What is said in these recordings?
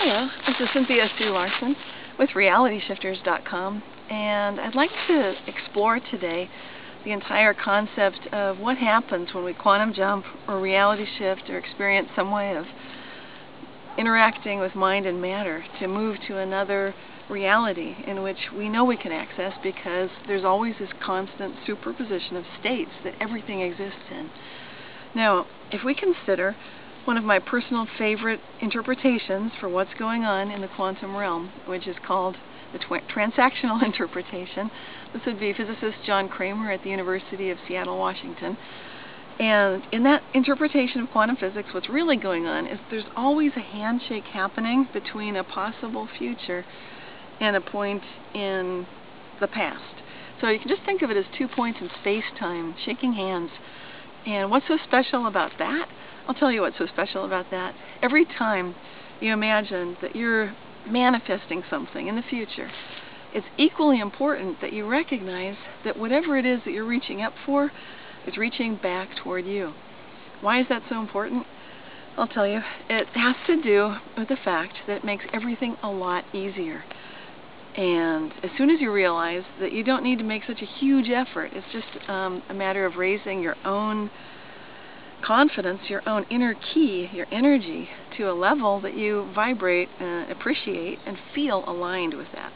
Hello, this is Cynthia Larson with RealityShifters.com, and I'd like to explore today the entire concept of what happens when we quantum jump or reality shift or experience some way of interacting with mind and matter to move to another reality in which we know we can access because there's always this constant superposition of states that everything exists in. Now, if we consider one of my personal favorite interpretations for what's going on in the quantum realm, which is called the transactional interpretation. This would be physicist John Kramer at the University of Seattle, Washington. And in that interpretation of quantum physics, what's really going on is there's always a handshake happening between a possible future and a point in the past. So you can just think of it as 2 points in space-time, shaking hands. And what's so special about that? I'll tell you what's so special about that. Every time you imagine that you're manifesting something in the future, it's equally important that you recognize that whatever it is that you're reaching up for is reaching back toward you. Why is that so important? I'll tell you. It has to do with the fact that it makes everything a lot easier. And as soon as you realize that you don't need to make such a huge effort, it's just a matter of raising your own confidence, your own inner key, your energy, to a level that you vibrate, appreciate, and feel aligned with that.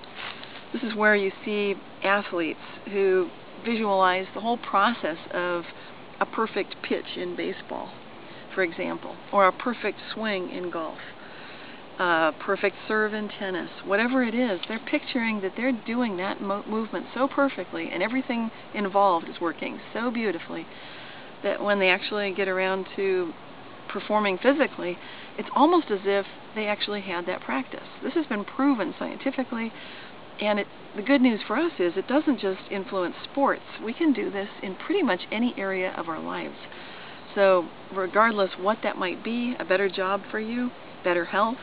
This is where you see athletes who visualize the whole process of a perfect pitch in baseball, for example, or a perfect swing in golf, perfect serve in tennis, whatever it is. They're picturing that they're doing that movement so perfectly and everything involved is working so beautifully that when they actually get around to performing physically, it's almost as if they actually had that practice. This has been proven scientifically, and the good news for us is it doesn't just influence sports. We can do this in pretty much any area of our lives. So regardless what that might be, a better job for you, better health,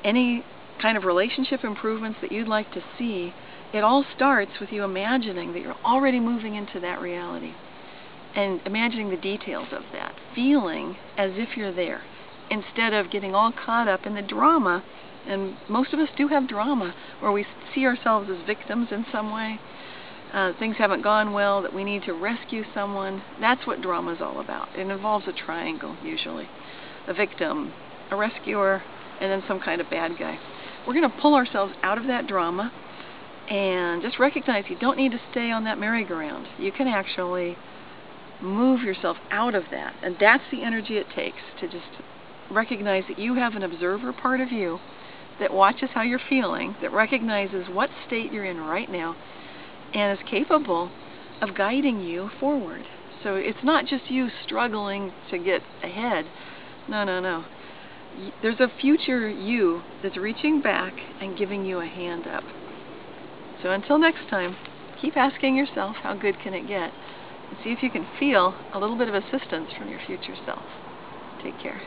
any kind of relationship improvements that you'd like to see, it all starts with you imagining that you're already moving into that reality. And imagining the details of that, feeling as if you're there, instead of getting all caught up in the drama. And most of us do have drama, where we see ourselves as victims in some way. Things haven't gone well, that we need to rescue someone. That's what drama is all about. It involves a triangle, usually. A victim, a rescuer, and then some kind of bad guy. We're going to pull ourselves out of that drama and just recognize you don't need to stay on that merry-go-round. You can actually move yourself out of that, and that's the energy it takes to just recognize that you have an observer part of you that watches how you're feeling, that recognizes what state you're in right now, and is capable of guiding you forward. So it's not just you struggling to get ahead. No. There's a future you that's reaching back and giving you a hand up. So until next time, keep asking yourself, how good can it get? And see if you can feel a little bit of assistance from your future self. Take care.